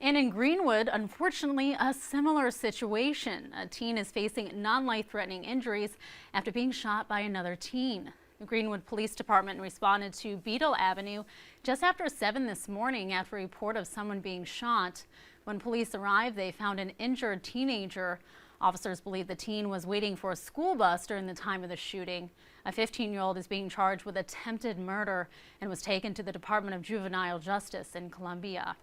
And in Greenwood, unfortunately, a similar situation. A teen is facing non-life-threatening injuries after being shot by another teen. The Greenwood Police Department responded to Beadle Avenue just after 7 this morning after a report of someone being shot. When police arrived, they found an injured teenager. Officers believe the teen was waiting for a school bus during the time of the shooting. A 15-year-old is being charged with attempted murder and was taken to the Department of Juvenile Justice in Columbia.